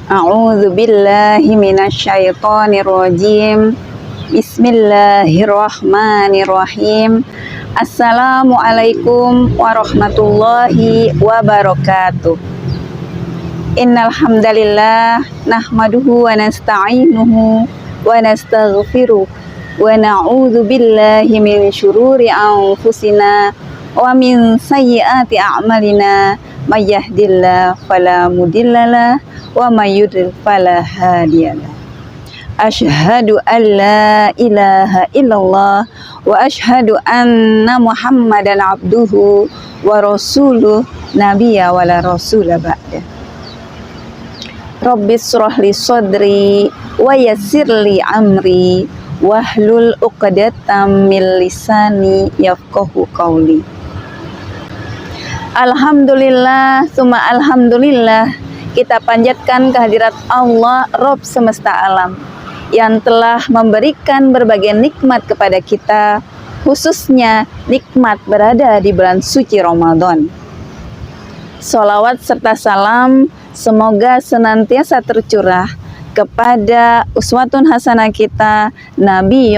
A'udzu billahi minasyaitonir rajim. Bismillahirrahmanirrahim. Assalamualaikum warahmatullahi wabarakatuh. Innal hamdalillah nahmaduhu wa nasta'inuhu wa nastaghfiruh wa na'udzu billahi min syururi anfusina wa min sayyiati a'malina may yahdihillahu fala mudhillalah wa may yudlil fala hadiyalah. Asyhadu an la ilaha illallah wa asyhadu anna Muhammadan abduhu wa rasuluh nabiyya wa la rasula ba'da. Rabbis shrah li sadri wa yassir li amri wahlul 'uqdatam min lisani yafqahu qawli. Alhamdulillah, summa alhamdulillah, kita panjatkan kehadirat Allah, Rabb semesta alam, yang telah memberikan berbagai nikmat kepada kita, khususnya nikmat berada di bulan suci Ramadan. Sholawat serta salam semoga senantiasa tercurah kepada uswatun hasanah kita, Nabi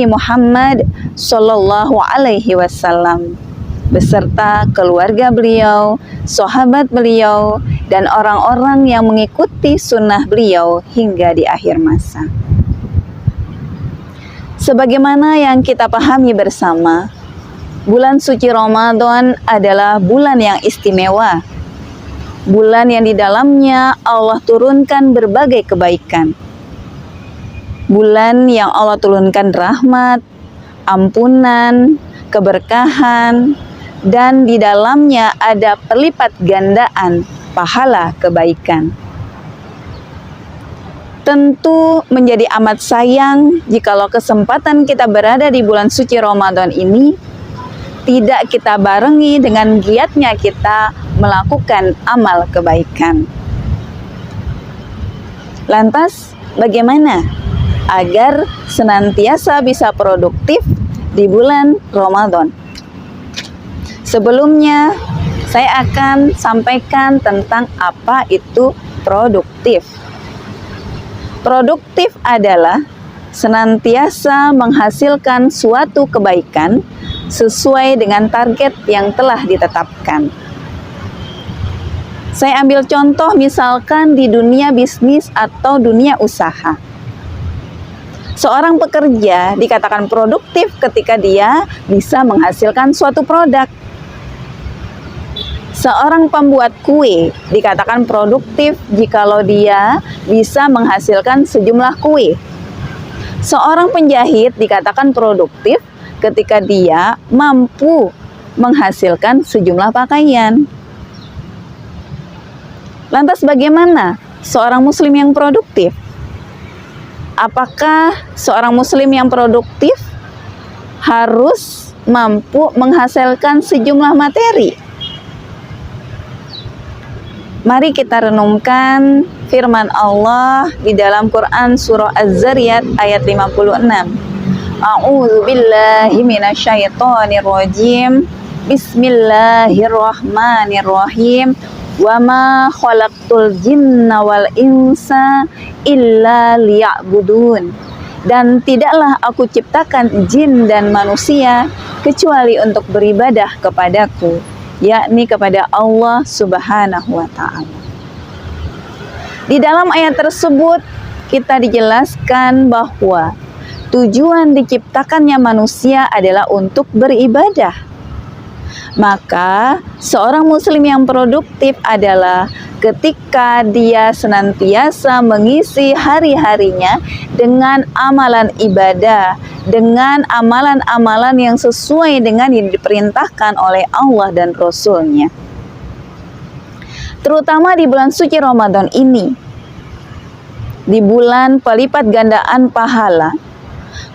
Muhammad Sallallahu Alaihi Wasallam, beserta keluarga beliau, sahabat beliau, dan orang-orang yang mengikuti sunnah beliau hingga di akhir masa. Sebagaimana yang kita pahami bersama, bulan suci Ramadan adalah bulan yang istimewa, bulan yang di dalamnya Allah turunkan berbagai kebaikan, bulan yang Allah turunkan rahmat, ampunan, keberkahan, dan di dalamnya ada perlipat gandaan pahala kebaikan. Tentu menjadi amat sayang jikalau kesempatan kita berada di bulan suci Ramadan ini tidak kita barengi dengan giatnya kita melakukan amal kebaikan. Lantas, bagaimana agar senantiasa bisa produktif di bulan Ramadan? Sebelumnya, saya akan sampaikan tentang apa itu produktif. Produktif adalah senantiasa menghasilkan suatu kebaikan sesuai dengan target yang telah ditetapkan. Saya ambil contoh misalkan di dunia bisnis atau dunia usaha. Seorang pekerja dikatakan produktif ketika dia bisa menghasilkan suatu produk. Seorang pembuat kue dikatakan produktif jikalau dia bisa menghasilkan sejumlah kue. Seorang penjahit dikatakan produktif ketika dia mampu menghasilkan sejumlah pakaian. Lantas bagaimana seorang muslim yang produktif? Apakah seorang muslim yang produktif harus mampu menghasilkan sejumlah materi? Mari kita renungkan firman Allah di dalam Quran surah Az-Zariyat ayat 56. A'udzu billahi minasyaitonir rajim. Bismillahirrahmanirrahim. Wa ma khalaqtul jinna wal insa illa liya'budun. Dan tidaklah aku ciptakan jin dan manusia kecuali untuk beribadah kepadaku, yakni kepada Allah Subhanahu wa ta'ala. Di dalam ayat tersebut kita dijelaskan bahwa tujuan diciptakannya manusia adalah untuk beribadah. Maka seorang muslim yang produktif adalah ketika dia senantiasa mengisi hari-harinya dengan amalan ibadah, dengan amalan-amalan yang sesuai dengan yang diperintahkan oleh Allah dan Rasul-Nya. Terutama di bulan suci Ramadan ini, di bulan pelipat gandaan pahala,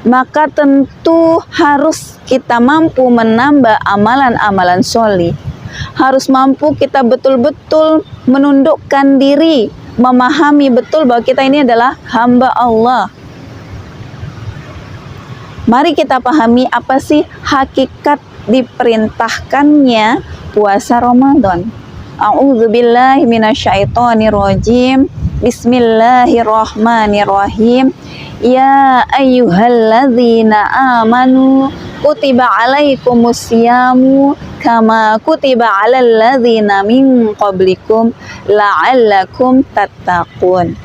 maka tentu harus kita mampu menambah amalan-amalan sholih. Harus mampu kita betul-betul menundukkan diri, memahami betul bahwa kita ini adalah hamba Allah. Mari kita pahami apa sih hakikat diperintahkannya puasa Ramadan. A'udzubillahi minasyaitonirrajim. Bismillahirrahmanirrahim. Ya ayyuhalladzina amanu kutiba alaikumusyamu kama kutiba alal ladzina min qablikum la'allakum tattaqun.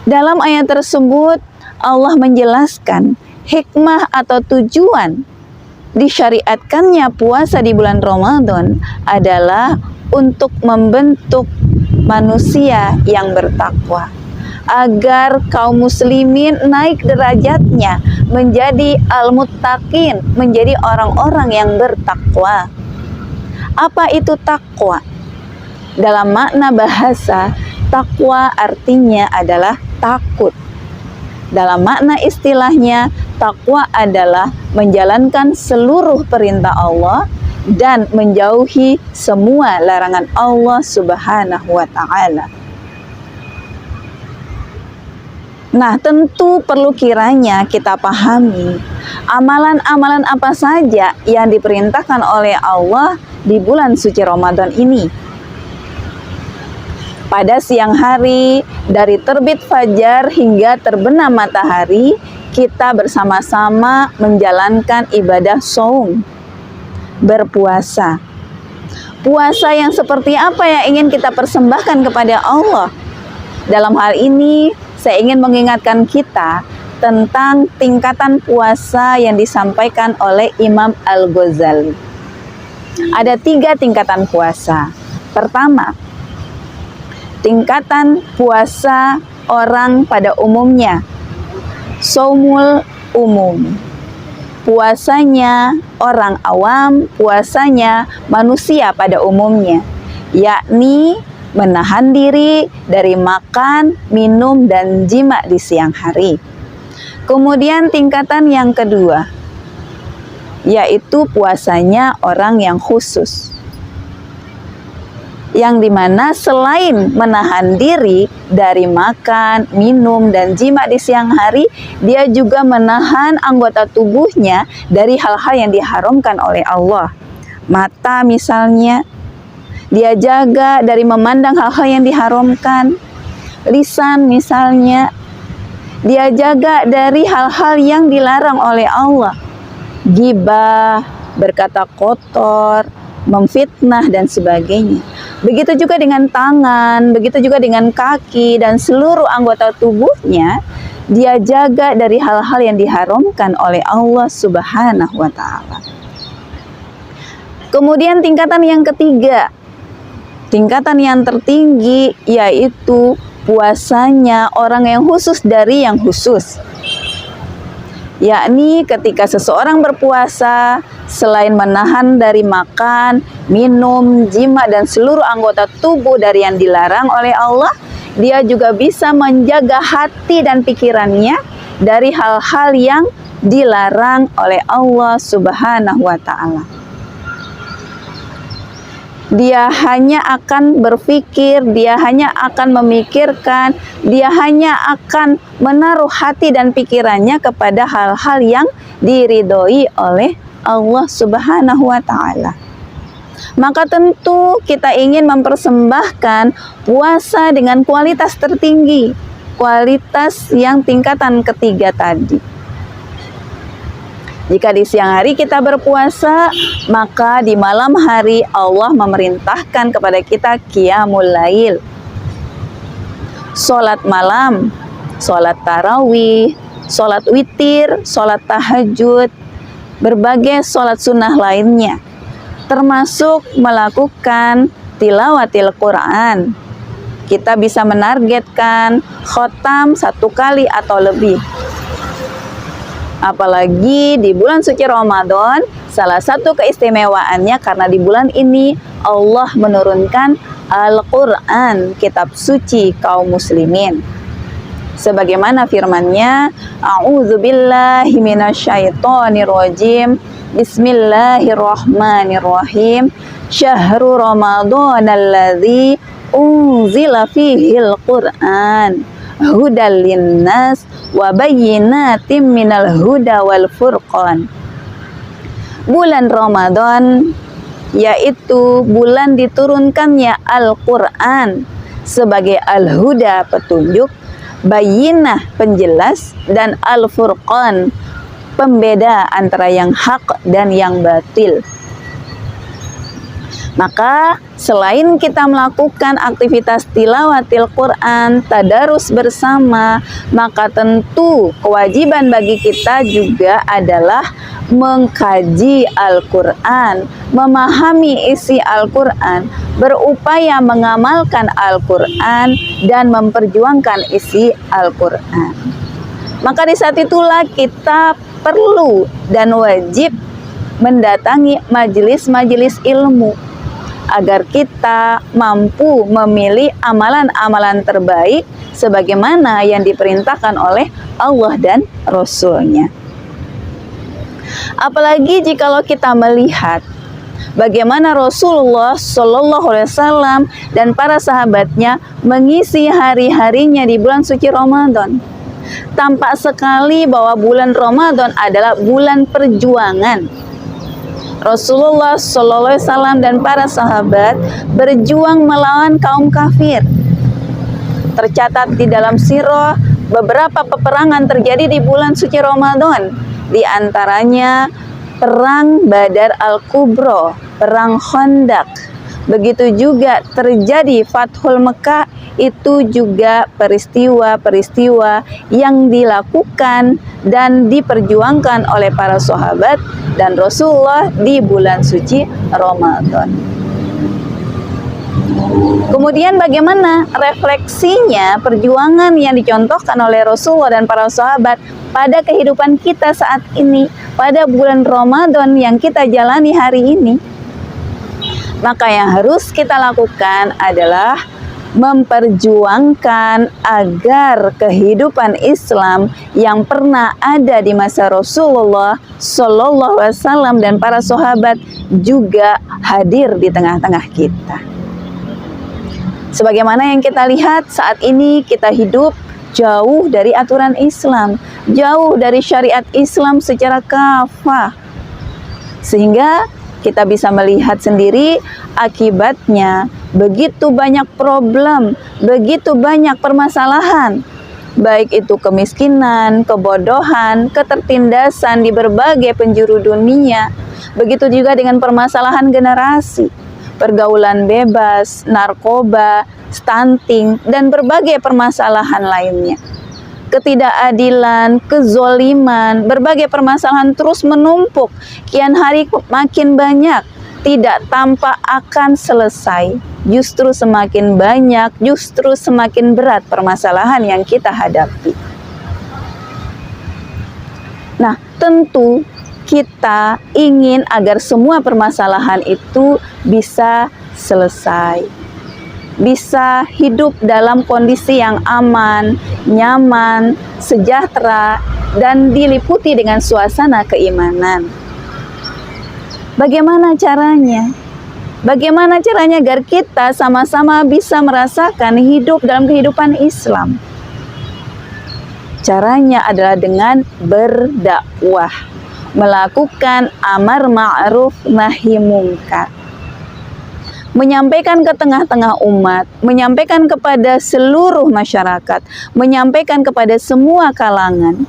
Dalam ayat tersebut Allah menjelaskan hikmah atau tujuan disyariatkannya puasa di bulan Ramadan adalah untuk membentuk manusia yang bertakwa, agar kaum muslimin naik derajatnya menjadi al-muttaqin, menjadi orang-orang yang bertakwa. Apa itu takwa? Dalam makna bahasa, takwa artinya adalah takut. Dalam makna istilahnya, takwa adalah menjalankan seluruh perintah Allah dan menjauhi semua larangan Allah Subhanahu wa ta'ala. Nah, tentu perlu kiranya kita pahami amalan-amalan apa saja yang diperintahkan oleh Allah di bulan suci Ramadan ini. Pada siang hari, dari terbit fajar hingga terbenam matahari, kita bersama-sama menjalankan ibadah shaum, berpuasa. Puasa yang seperti apa yang ingin kita persembahkan kepada Allah? Dalam hal ini, saya ingin mengingatkan kita tentang tingkatan puasa yang disampaikan oleh Imam Al-Ghazali. Ada 3 tingkatan puasa. Pertama, tingkatan puasa orang pada umumnya, shaumul umum. Puasanya orang awam, puasanya manusia pada umumnya, yakni menahan diri dari makan, minum, dan jima di siang hari. Kemudian tingkatan yang kedua, yaitu puasanya orang yang khusus, yang dimana selain menahan diri dari makan, minum, dan jima di siang hari, dia juga menahan anggota tubuhnya dari hal-hal yang diharamkan oleh Allah. Mata misalnya, dia jaga dari memandang hal-hal yang diharamkan. Lisan misalnya, dia jaga dari hal-hal yang dilarang oleh Allah. Ghibah, berkata kotor, memfitnah, dan sebagainya. Begitu juga dengan tangan, begitu juga dengan kaki, dan seluruh anggota tubuhnya, dia jaga dari hal-hal yang diharamkan oleh Allah Subhanahu wa ta'ala. Kemudian tingkatan yang ketiga, tingkatan yang tertinggi, yaitu puasanya orang yang khusus dari yang khusus. Yakni ketika seseorang berpuasa, selain menahan dari makan, minum, jima, dan seluruh anggota tubuh dari yang dilarang oleh Allah, dia juga bisa menjaga hati dan pikirannya dari hal-hal yang dilarang oleh Allah Subhanahu wa ta'ala. Dia hanya akan berpikir, dia hanya akan memikirkan, dia hanya akan menaruh hati dan pikirannya kepada hal-hal yang diridhoi oleh Allah Subhanahu wa ta'ala. Maka tentu kita ingin mempersembahkan puasa dengan kualitas tertinggi, kualitas yang tingkatan ketiga tadi. Jika di siang hari kita berpuasa, maka di malam hari Allah memerintahkan kepada kita qiyamul lail, sholat malam, sholat tarawih, sholat witir, sholat tahajud, berbagai sholat sunnah lainnya, termasuk melakukan tilawatil Quran. Kita bisa menargetkan khotam 1 kali atau lebih. Apalagi di bulan suci Ramadan, salah satu keistimewaannya karena di bulan ini Allah menurunkan Al-Quran, kitab suci kaum muslimin. Sebagaimana firman-Nya, A'udzubillahi minasyaitonirrajim. Bismillahirrahmanirrahim. Syahrul Ramadan alladzi unzila fihil Qur'an hudal linnas wa bayyinatim minal huda wal furqan. Bulan Ramadan yaitu bulan diturunkannya Al-Quran sebagai Al-Huda petunjuk, Bayyinah penjelas, dan Al-Furqan pembeda antara yang hak dan yang batil. Maka selain kita melakukan aktivitas tilawatil Quran, tadarus bersama, maka tentu kewajiban bagi kita juga adalah mengkaji Al-Quran, memahami isi Al-Quran, berupaya mengamalkan Al-Quran, dan memperjuangkan isi Al-Quran. Maka di saat itulah kita perlu dan wajib mendatangi majelis-majelis ilmu agar kita mampu memilih amalan-amalan terbaik sebagaimana yang diperintahkan oleh Allah dan Rasul-Nya. Apalagi jikalau kita melihat bagaimana Rasulullah Shallallahu Alaihi Wasallam dan para sahabatnya mengisi hari-harinya di bulan suci Ramadan. Tampak sekali bahwa bulan Ramadan adalah bulan perjuangan. Rasulullah Shallallahu Alaihi Wasallam dan para sahabat berjuang melawan kaum kafir. Tercatat di dalam sirah beberapa peperangan terjadi di bulan suci Ramadan. Di antaranya perang Badar Al-Kubra, perang Khandaq. Begitu juga terjadi Fathul Mekah, itu juga peristiwa-peristiwa yang dilakukan dan diperjuangkan oleh para sahabat dan Rasulullah di bulan suci Ramadan. Kemudian bagaimana refleksinya perjuangan yang dicontohkan oleh Rasulullah dan para sahabat pada kehidupan kita saat ini, pada bulan Ramadan yang kita jalani hari ini? Maka yang harus kita lakukan adalah memperjuangkan agar kehidupan Islam yang pernah ada di masa Rasulullah Shallallahu Alaihi Wasallam dan para sahabat juga hadir di tengah-tengah kita. Sebagaimana yang kita lihat saat ini, kita hidup jauh dari aturan Islam, jauh dari syariat Islam secara kafah, sehingga kita bisa melihat sendiri akibatnya begitu banyak problem, begitu banyak permasalahan, baik itu kemiskinan, kebodohan, ketertindasan di berbagai penjuru dunia. Begitu juga dengan permasalahan generasi, pergaulan bebas, narkoba, stunting, dan berbagai permasalahan lainnya. Ketidakadilan, kezoliman, berbagai permasalahan terus menumpuk, kian hari makin banyak, tidak tampak akan selesai. Justru semakin banyak, justru semakin berat permasalahan yang kita hadapi. Nah, tentu kita ingin agar semua permasalahan itu bisa selesai, bisa hidup dalam kondisi yang aman, nyaman, sejahtera, dan diliputi dengan suasana keimanan. Bagaimana caranya? Bagaimana caranya agar kita sama-sama bisa merasakan hidup dalam kehidupan Islam? Caranya adalah dengan berdakwah, melakukan amar ma'ruf nahi mungkar, menyampaikan ke tengah-tengah umat, menyampaikan kepada seluruh masyarakat, menyampaikan kepada semua kalangan,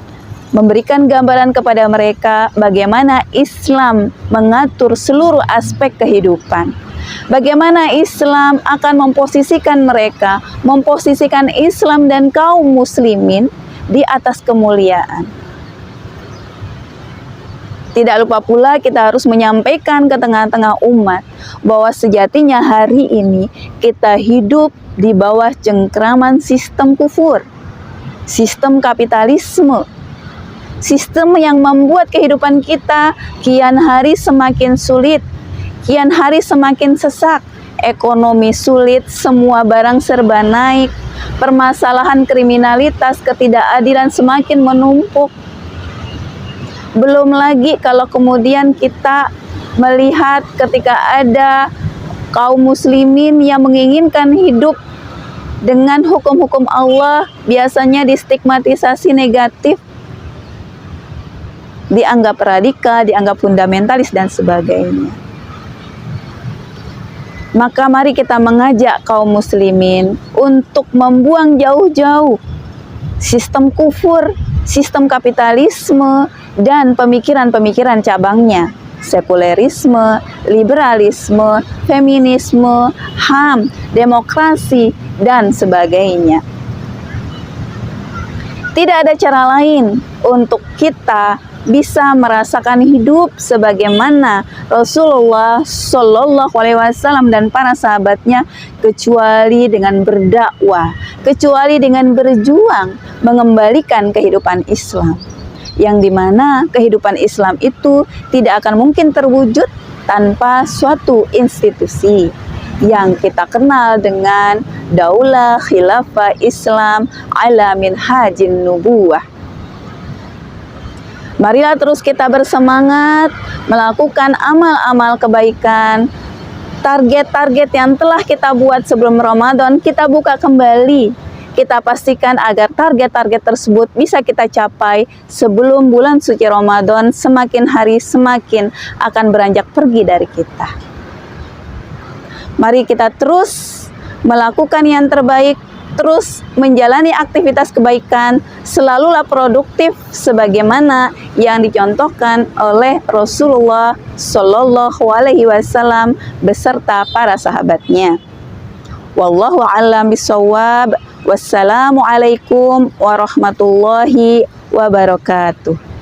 memberikan gambaran kepada mereka bagaimana Islam mengatur seluruh aspek kehidupan, bagaimana Islam akan memposisikan mereka, memposisikan Islam dan kaum muslimin di atas kemuliaan. Tidak lupa pula kita harus menyampaikan ke tengah-tengah umat bahwa sejatinya hari ini kita hidup di bawah cengkraman sistem kufur, sistem kapitalisme, sistem yang membuat kehidupan kita kian hari semakin sulit, kian hari semakin sesak, ekonomi sulit, semua barang serba naik, permasalahan kriminalitas, ketidakadilan semakin menumpuk. Belum lagi kalau kemudian kita melihat ketika ada kaum muslimin yang menginginkan hidup dengan hukum-hukum Allah, biasanya distigmatisasi negatif, dianggap radikal, dianggap fundamentalis dan sebagainya. Maka mari kita mengajak kaum muslimin untuk membuang jauh-jauh sistem kufur, sistem kapitalisme, dan pemikiran-pemikiran cabangnya, sekulerisme, liberalisme, feminisme, HAM, demokrasi, dan sebagainya. Tidak ada cara lain untuk kita bisa merasakan hidup sebagaimana Rasulullah Shallallahu Alaihi Wasallam dan para sahabatnya, kecuali dengan berdakwah, kecuali dengan berjuang mengembalikan kehidupan Islam, yang dimana kehidupan Islam itu tidak akan mungkin terwujud tanpa suatu institusi yang kita kenal dengan Daulah Khilafah Islam ala minhajin nubuwah. Marilah terus kita bersemangat melakukan amal-amal kebaikan. Target-target yang telah kita buat sebelum Ramadan, kita buka kembali. Kita pastikan agar target-target tersebut bisa kita capai sebelum bulan suci Ramadan semakin hari semakin akan beranjak pergi dari kita. Mari kita terus melakukan yang terbaik, terus menjalani aktivitas kebaikan, selalulah produktif sebagaimana yang dicontohkan oleh Rasulullah Shallallahu Alaihi Wasallam beserta para sahabatnya. Wallahu a'lam bishawab. Wassalamualaikum warahmatullahi wabarakatuh.